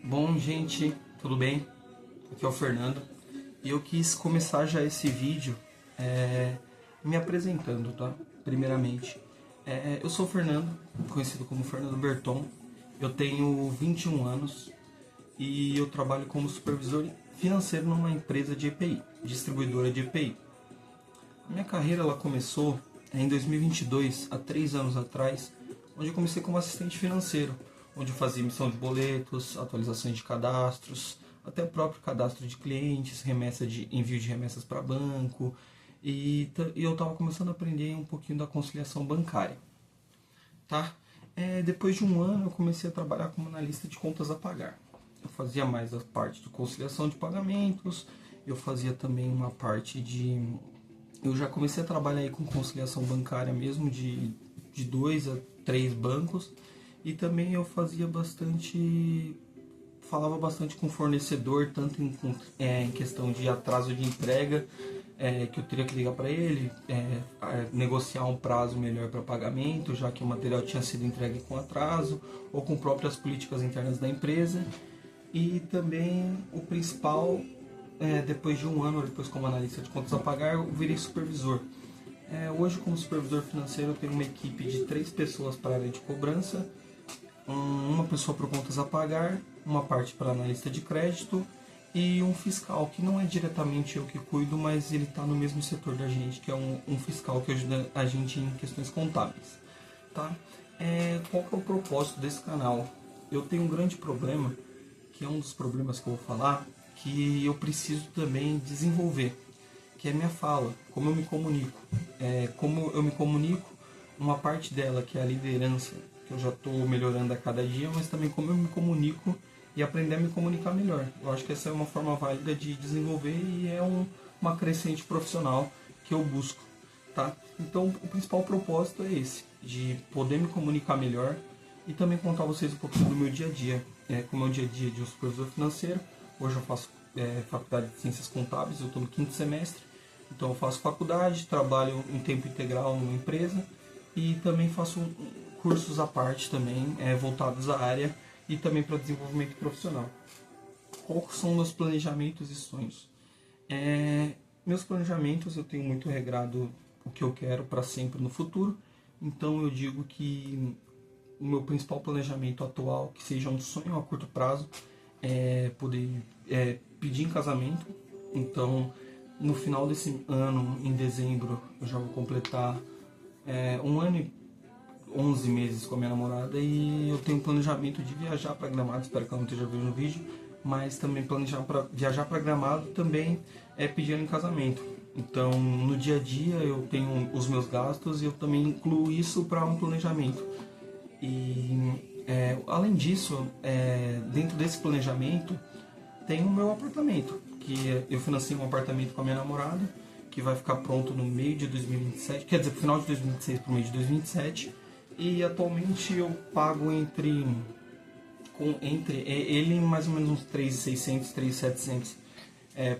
Bom, gente, tudo bem? Aqui é o Fernando e eu quis começar já esse vídeo me apresentando, tá? Primeiramente, eu sou o Fernando, conhecido como Fernando Berton, eu tenho 21 anos e eu trabalho como supervisor financeiro numa empresa de EPI, distribuidora de EPI. Minha carreira ela começou em 2022, há 3 anos atrás, onde eu comecei como assistente financeiro, onde eu fazia emissão de boletos, atualizações de cadastros, até o próprio cadastro de clientes, envio de remessas para banco, e eu estava começando a aprender um pouquinho da conciliação bancária. Tá? Depois de um ano eu comecei a trabalhar como analista de contas a pagar. Eu fazia mais a parte de conciliação de pagamentos, eu fazia também uma parte de... Eu já comecei a trabalhar aí com conciliação bancária mesmo, de 2 a 3 bancos, e também eu falava bastante com o fornecedor, tanto em questão de atraso de entrega, que eu teria que ligar para ele, negociar um prazo melhor para pagamento, já que o material tinha sido entregue com atraso, ou com próprias políticas internas da empresa. E também o principal, depois de um ano, depois como analista de contas a pagar, eu virei supervisor. Hoje, como supervisor financeiro, eu tenho uma equipe de 3 pessoas para a área de cobrança, uma pessoa para contas a pagar, uma parte para analista de crédito e um fiscal, que não é diretamente eu que cuido, mas ele está no mesmo setor da gente, que é um fiscal que ajuda a gente em questões contábeis. Tá? Qual que é o propósito desse canal? Eu tenho um grande problema, que é um dos problemas que eu vou falar, que eu preciso também desenvolver, que é minha fala, como eu me comunico. Como eu me comunico, uma parte dela, que é a liderança, que eu já estou melhorando a cada dia, mas também como eu me comunico e aprender a me comunicar melhor. Eu acho que essa é uma forma válida de desenvolver e é uma crescente profissional que eu busco. Tá? Então o principal propósito é esse, de poder me comunicar melhor e também contar a vocês um pouquinho do meu dia a dia. Como é o dia a dia de um supervisor financeiro. Hoje eu faço faculdade de Ciências Contábeis, eu estou no 5º semestre, então eu faço faculdade, trabalho em tempo integral numa empresa e também faço cursos à parte também, voltados à área e também para desenvolvimento profissional. Quais são meus planejamentos e sonhos? Meus planejamentos, eu tenho muito regrado o que eu quero para sempre no futuro, então eu digo que o meu principal planejamento atual, que seja um sonho a curto prazo, é poder pedir em casamento. Então, no final desse ano, em dezembro, eu já vou completar 1 ano e 11 meses com a minha namorada e eu tenho um planejamento de viajar para Gramado, espero que ela não esteja vendo no vídeo, mas também planejar para viajar para Gramado também pedir ela em casamento. Então, no dia a dia eu tenho os meus gastos e eu também incluo isso para um planejamento. E além disso, dentro desse planejamento tem o meu apartamento, que eu financei um apartamento com a minha namorada, que vai ficar pronto no meio de 2027, quer dizer, no final de 2026 para o meio de 2027, e atualmente eu pago entre ele mais ou menos uns 3.600, 3.700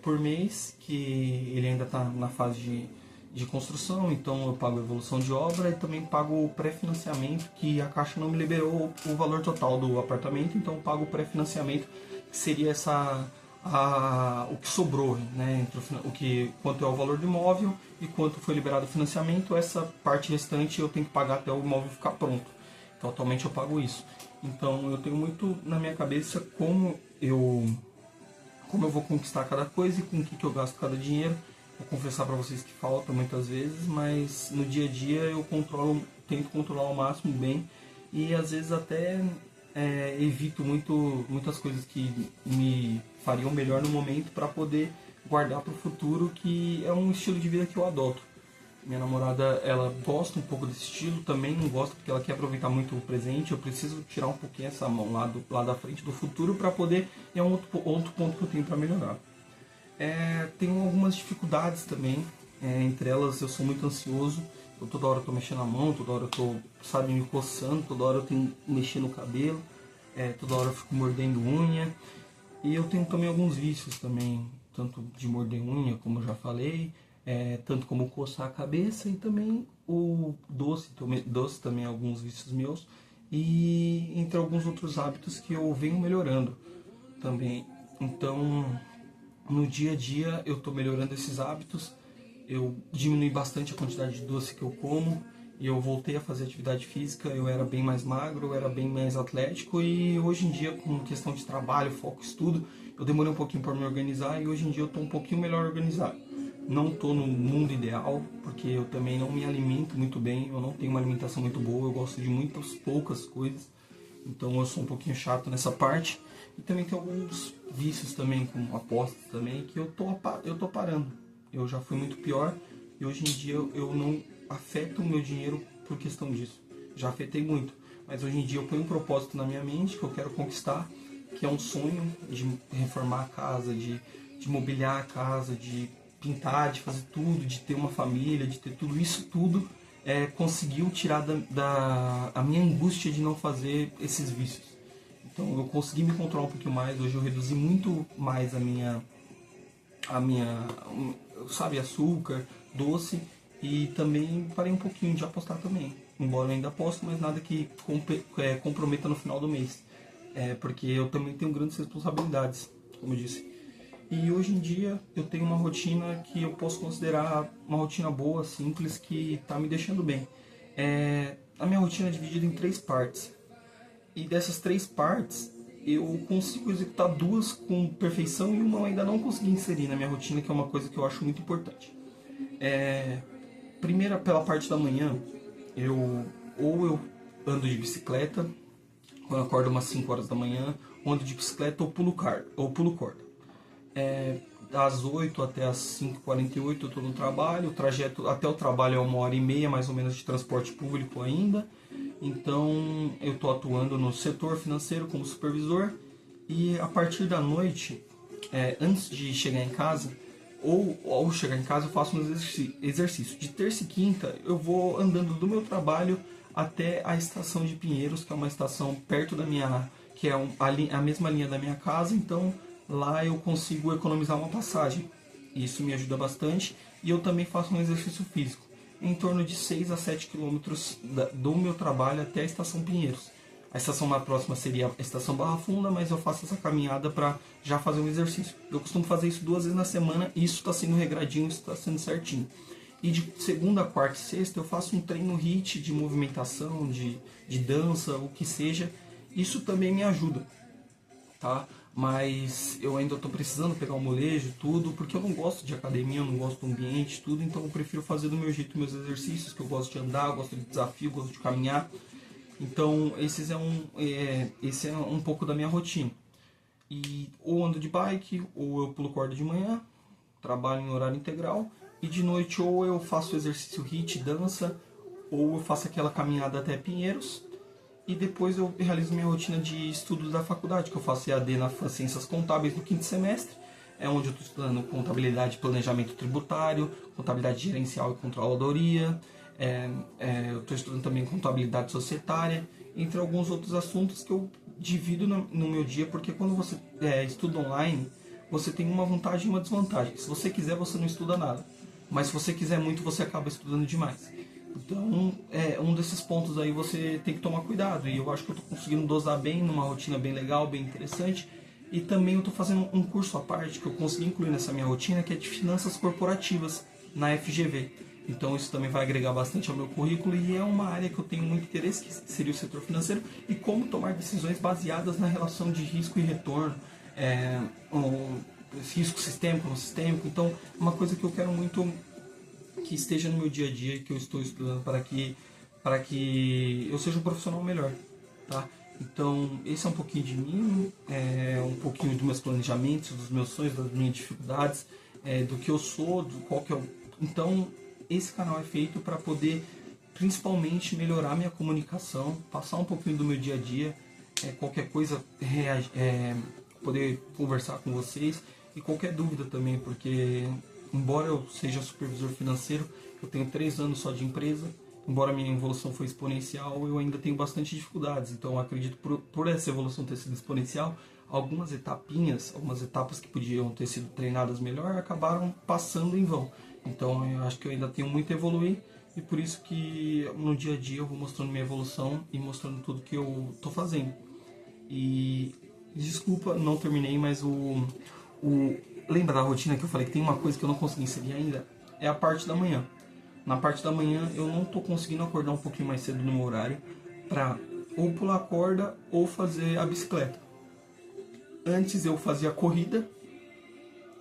por mês, que ele ainda está na fase de construção, então eu pago a evolução de obra e também pago o pré-financiamento, que a Caixa não me liberou o valor total do apartamento, então eu pago o pré-financiamento, que seria o que sobrou, né, entre quanto é o valor do imóvel e quanto foi liberado o financiamento. Essa parte restante eu tenho que pagar até o imóvel ficar pronto. Então atualmente eu pago isso. Então eu tenho muito na minha cabeça como eu vou conquistar cada coisa e com o que eu gasto cada dinheiro. Vou confessar para vocês que falta muitas vezes, mas no dia a dia eu tento controlar ao máximo bem e às vezes até evito muitas coisas que me fariam melhor no momento para poder guardar para o futuro, que é um estilo de vida que eu adoto. Minha namorada, ela gosta um pouco desse estilo, também não gosta porque ela quer aproveitar muito o presente. Eu preciso tirar um pouquinho essa mão lá da frente do futuro para poder... É um outro ponto que eu tenho para melhorar. Tenho algumas dificuldades também, entre elas eu sou muito ansioso, eu toda hora estou mexendo a mão, toda hora eu estou, me coçando, toda hora eu tenho que mexer no cabelo, toda hora eu fico mordendo unha, e eu tenho também alguns vícios também, tanto de morder unha, como eu já falei, tanto como coçar a cabeça, e também o doce também alguns vícios meus, e entre alguns outros hábitos que eu venho melhorando. também. Então, no dia a dia eu estou melhorando esses hábitos, eu diminui bastante a quantidade de doce que eu como, e eu voltei a fazer atividade física. Eu era bem mais magro, eu era bem mais atlético, e hoje em dia, com questão de trabalho, foco, estudo, eu demorei um pouquinho para me organizar, e hoje em dia eu estou um pouquinho melhor organizado. Não estou no mundo ideal, porque eu também não me alimento muito bem, eu não tenho uma alimentação muito boa, eu gosto de muitas poucas coisas, então eu sou um pouquinho chato nessa parte. E também tem alguns vícios também, como apostas também, que eu tô parando. Eu já fui muito pior, e hoje em dia eu não afeto o meu dinheiro por questão disso. Já afetei muito, mas hoje em dia eu ponho um propósito na minha mente que eu quero conquistar, que é um sonho de reformar a casa, de mobiliar a casa, de pintar, de fazer tudo, de ter uma família, de ter tudo isso tudo. Conseguiu tirar a minha angústia de não fazer esses vícios. Então eu consegui me controlar um pouquinho mais. Hoje eu reduzi muito mais sabe, açúcar, doce, e também parei um pouquinho de apostar também. Embora eu ainda aposto, mas nada que comprometa no final do mês. Porque eu também tenho grandes responsabilidades, como eu disse. E hoje em dia eu tenho uma rotina que eu posso considerar uma rotina boa, simples, que está me deixando bem. A minha rotina é dividida em 3 partes. E dessas 3 partes, eu consigo executar 2 com perfeição e uma eu ainda não consegui inserir na minha rotina, que é uma coisa que eu acho muito importante. Primeira, pela parte da manhã, eu ando de bicicleta, quando eu acordo umas 5 horas da manhã, ou ando de bicicleta ou pulo corda. Das 8 até as 5h48 eu estou no trabalho, o trajeto até o trabalho é 1h30 mais ou menos de transporte público ainda. Então eu estou atuando no setor financeiro como supervisor, e a partir da noite, antes de chegar em casa, ou ao chegar em casa eu faço um exercício. De terça e quinta eu vou andando do meu trabalho até a estação de Pinheiros, que é uma estação perto da minha, que é a mesma linha da minha casa, então lá eu consigo economizar uma passagem. Isso me ajuda bastante, e eu também faço um exercício físico em torno de 6 a 7 quilômetros do meu trabalho até a estação Pinheiros. A estação mais próxima seria a estação Barra Funda, mas eu faço essa caminhada para já fazer um exercício. Eu costumo fazer isso 2 vezes na semana, e isso está sendo regradinho, isso está sendo certinho. E de segunda, quarta e sexta eu faço um treino HIIT de movimentação, de dança, o que seja. Isso também me ajuda, tá? Mas eu ainda estou precisando pegar o molejo, tudo, porque eu não gosto de academia, eu não gosto do ambiente, tudo, então eu prefiro fazer do meu jeito meus exercícios, que eu gosto de andar, eu gosto de desafio, eu gosto de caminhar. Então esse é um pouco da minha rotina. E ou ando de bike, ou eu pulo corda de manhã, trabalho em horário integral, e de noite ou eu faço exercício HIIT, dança, ou eu faço aquela caminhada até Pinheiros, e depois eu realizo minha rotina de estudos da faculdade, que eu faço EAD na Ciências Contábeis no 5º semestre, onde eu estou estudando contabilidade e planejamento tributário, contabilidade gerencial e controladoria, eu estou estudando também contabilidade societária, entre alguns outros assuntos que eu divido no meu dia, porque quando você estuda online, você tem uma vantagem e uma desvantagem. Se você quiser, você não estuda nada, mas se você quiser muito, você acaba estudando demais. Então, um desses pontos aí você tem que tomar cuidado, e eu acho que eu estou conseguindo dosar bem, numa rotina bem legal, bem interessante. E também eu estou fazendo um curso à parte que eu consegui incluir nessa minha rotina, que é de finanças corporativas na FGV. Então isso também vai agregar bastante ao meu currículo, e é uma área que eu tenho muito interesse, que seria o setor financeiro, e como tomar decisões baseadas na relação de risco e retorno, risco sistêmico, não sistêmico. Então, uma coisa que eu quero muito que esteja no meu dia a dia, e que eu estou estudando para que eu seja um profissional melhor, tá? Então, esse é um pouquinho de mim, um pouquinho dos meus planejamentos, dos meus sonhos, das minhas dificuldades, do que eu sou, do qual que é o... Então, esse canal é feito para poder, principalmente, melhorar minha comunicação, passar um pouquinho do meu dia a dia, qualquer coisa, poder conversar com vocês, e qualquer dúvida também, porque embora eu seja supervisor financeiro, eu tenho 3 anos só de empresa, embora a minha evolução foi exponencial, eu ainda tenho bastante dificuldades. Então eu acredito que por essa evolução ter sido exponencial, algumas etapas que podiam ter sido treinadas melhor, acabaram passando em vão. Então eu acho que eu ainda tenho muito a evoluir, e por isso que no dia a dia eu vou mostrando minha evolução e mostrando tudo que eu estou fazendo. E Desculpa, não terminei, mas lembra da rotina que eu falei que tem uma coisa que eu não consegui seguir ainda? É a parte da manhã. Na parte da manhã eu não tô conseguindo acordar um pouquinho mais cedo no meu horário pra ou pular corda ou fazer a bicicleta. Antes eu fazia corrida,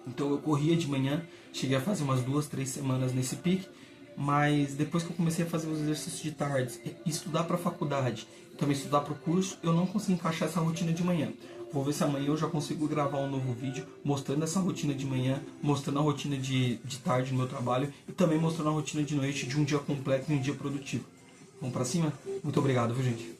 então eu corria de manhã, cheguei a fazer umas 2, 3 semanas nesse pique, mas depois que eu comecei a fazer os exercícios de tarde, estudar para a faculdade, também estudar para o curso, eu não consegui encaixar essa rotina de manhã. Vou ver se amanhã eu já consigo gravar um novo vídeo mostrando essa rotina de manhã, mostrando a rotina de tarde no meu trabalho e também mostrando a rotina de noite de um dia completo e um dia produtivo. Vamos para cima? Muito obrigado, viu, gente?